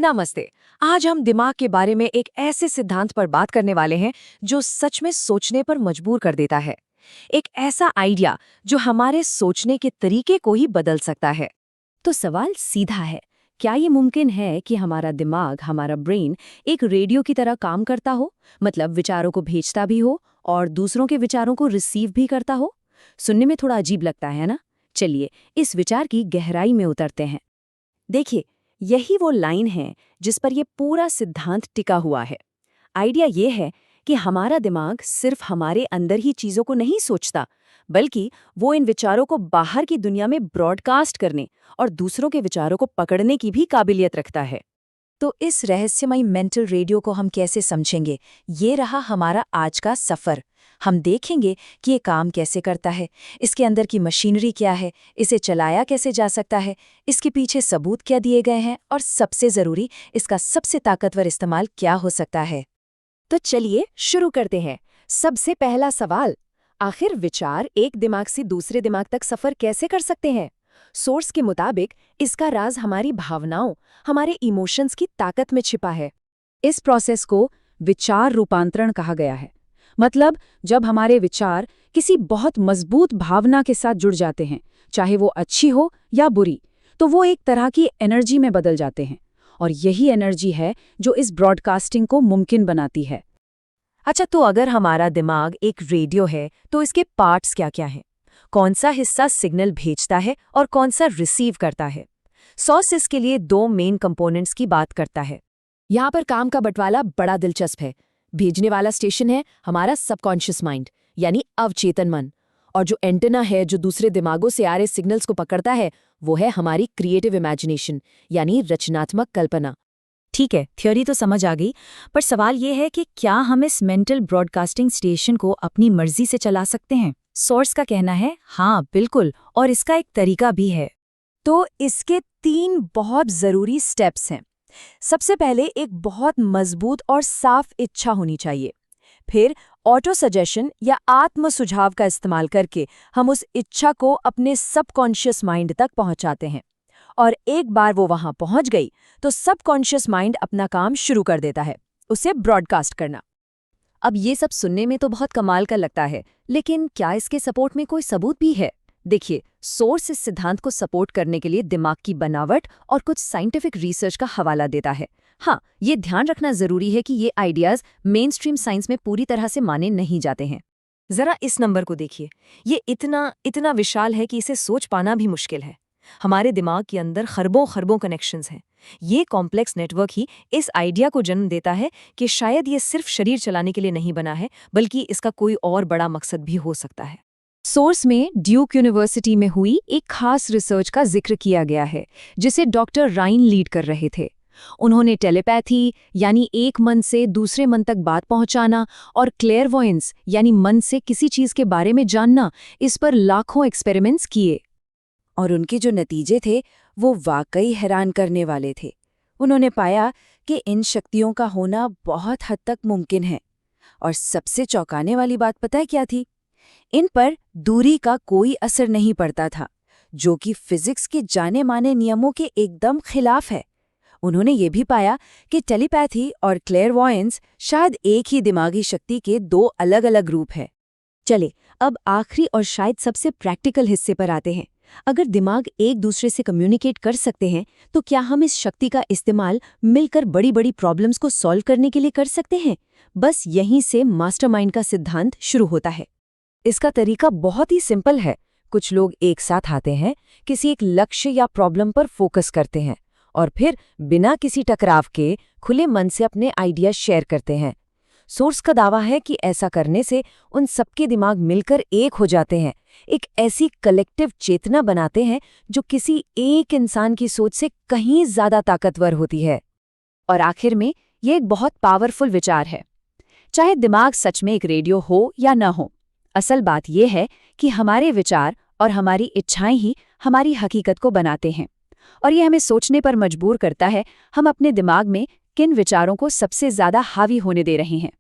नमस्ते। आज हम दिमाग के बारे में एक ऐसे सिद्धांत पर बात करने वाले हैं जो सच में सोचने पर मजबूर कर देता है। एक ऐसा आइडिया जो हमारे सोचने के तरीके को ही बदल सकता है। तो सवाल सीधा है, क्या ये मुमकिन है कि हमारा दिमाग, हमारा ब्रेन एक रेडियो की तरह काम करता हो, मतलब विचारों को भेजता भी हो और दूसरों के विचारों को रिसीव भी करता हो? सुनने में थोड़ा अजीब लगता है ना? चलिए इस विचार की गहराई में उतरते हैं। देखिए, यही वो लाइन है जिस पर ये पूरा सिद्धांत टिका हुआ है। आइडिया ये है कि हमारा दिमाग सिर्फ हमारे अंदर ही चीजों को नहीं सोचता, बल्कि वो इन विचारों को बाहर की दुनिया में ब्रॉडकास्ट करने और दूसरों के विचारों को पकड़ने की भी काबिलियत रखता है। तो इस रहस्यमयी मेंटल रेडियो को हम कैसे समझेंगे? ये रहा हमारा आज का सफर। हम देखेंगे कि ये काम कैसे करता है, इसके अंदर की मशीनरी क्या है, इसे चलाया कैसे जा सकता है, इसके पीछे सबूत क्या दिए गए हैं और सबसे ज़रूरी, इसका सबसे ताकतवर इस्तेमाल क्या हो सकता है। तो चलिए शुरू करते हैं। सबसे पहला सवाल, आखिर विचार एक दिमाग से दूसरे दिमाग तक सफ़र कैसे कर सकते हैं? सोर्स के मुताबिक इसका राज हमारी भावनाओं, हमारे इमोशंस की ताकत में छिपा है। इस प्रोसेस को विचार रूपांतरण कहा गया है। मतलब जब हमारे विचार किसी बहुत मजबूत भावना के साथ जुड़ जाते हैं, चाहे वो अच्छी हो या बुरी, तो वो एक तरह की एनर्जी में बदल जाते हैं। और यही एनर्जी है जो इस ब्रॉडकास्टिंग को मुमकिन बनाती है। अच्छा, तो अगर हमारा दिमाग एक रेडियो है तो इसके पार्ट्स क्या-क्या हैं? कौन सा हिस्सा सिग्नल भेजता है और कौन सा रिसीव करता है? सॉस इसके लिए दो मेन कंपोनेंट्स की बात करता है। यहाँ पर काम का बंटवारा बड़ा दिलचस्प है। भेजने वाला स्टेशन है हमारा सबकॉन्शियस माइंड, यानी अवचेतन मन, और जो एंटेना है जो दूसरे दिमागों से आ रहे सिग्नल्स को पकड़ता है, वो है हमारी क्रिएटिव इमेजिनेशन, यानी रचनात्मक कल्पना। ठीक है, थ्योरी तो समझ आ गई, पर सवाल ये है कि क्या हम इस मेंटल ब्रॉडकास्टिंग स्टेशन को अपनी मर्जी से चला सकते हैं? सोर्स का कहना है हाँ बिल्कुल, और इसका एक तरीका भी है। तो इसके 3 बहुत ज़रूरी स्टेप्स हैं। सबसे पहले एक बहुत मजबूत और साफ इच्छा होनी चाहिए। फिर ऑटो सजेशन या आत्म सुझाव का इस्तेमाल करके हम उस इच्छा को अपने सबकॉन्शियस माइंड तक पहुंचाते हैं। और एक बार वो वहां पहुंच गई तो सबकॉन्शियस माइंड अपना काम शुरू कर देता है, उसे ब्रॉडकास्ट करना। अब ये सब सुनने में तो बहुत कमाल का लगता है, लेकिन क्या इसके सपोर्ट में कोई सबूत भी है? देखिए, सोर्स इस सिद्धांत को सपोर्ट करने के लिए दिमाग की बनावट और कुछ साइंटिफिक रिसर्च का हवाला देता है। हाँ, ये ध्यान रखना जरूरी है कि ये आइडियाज मेन स्ट्रीम साइंस में पूरी तरह से माने नहीं जाते हैं। जरा इस नंबर को देखिए, ये इतना विशाल है कि इसे सोच पाना भी मुश्किल है। हमारे दिमाग के अंदर खरबों खरबों कनेक्शंस हैं। ये कॉम्प्लेक्स नेटवर्क ही इस आइडिया को जन्म देता है कि शायद ये सिर्फ शरीर चलाने के लिए नहीं बना है, बल्कि इसका कोई और बड़ा मकसद भी हो सकता है। सोर्स में ड्यूक यूनिवर्सिटी में हुई एक खास रिसर्च का जिक्र किया गया है, जिसे डॉक्टर राइन लीड कर रहे थे। उन्होंने टेलीपैथी, यानी एक मन से दूसरे मन तक बात पहुंचाना, और क्लेयरवॉयंस, यानी मन से किसी चीज के बारे में जानना, इस पर लाखों एक्सपेरिमेंट्स किए। और उनके जो नतीजे थे वो वाकई हैरान करने वाले थे। उन्होंने पाया कि इन शक्तियों का होना बहुत हद तक मुमकिन है। और सबसे चौंकाने वाली बात पता है क्या थी? इन पर दूरी का कोई असर नहीं पड़ता था, जो कि फिजिक्स के जाने माने नियमों के एकदम खिलाफ है। उन्होंने ये भी पाया कि टेलीपैथी और क्लेयरवॉयंस शायद एक ही दिमागी शक्ति के दो अलग-अलग रूप हैं। चले, अब आखिरी और शायद सबसे प्रैक्टिकल हिस्से पर आते हैं। अगर दिमाग एक दूसरे से कम्युनिकेट कर सकते हैं, तो क्या हम इस शक्ति का इस्तेमाल मिलकर बड़ी बड़ी प्रॉब्लम्स को सॉल्व करने के लिए कर सकते हैं? बस यहीं से मास्टरमाइंड का सिद्धांत शुरू होता है। इसका तरीका बहुत ही सिंपल है। कुछ लोग एक साथ आते हैं, किसी एक लक्ष्य या प्रॉब्लम पर फोकस करते हैं, और फिर बिना किसी टकराव के खुले मन से अपने आइडिया शेयर करते हैं। सोर्स का दावा है कि ऐसा करने से उन सबके दिमाग मिलकर एक हो जाते हैं, एक ऐसी कलेक्टिव चेतना बनाते हैं जो किसी एक इंसान की सोच से कहीं ज्यादा ताकतवर होती है। और आखिर में ये एक बहुत पावरफुल विचार है। चाहे दिमाग सच में एक रेडियो हो या न हो, असल बात यह है कि हमारे विचार और हमारी इच्छाएं ही हमारी हकीकत को बनाते हैं। और ये हमें सोचने पर मजबूर करता है, हम अपने दिमाग में किन विचारों को सबसे ज्यादा हावी होने दे रहे हैं।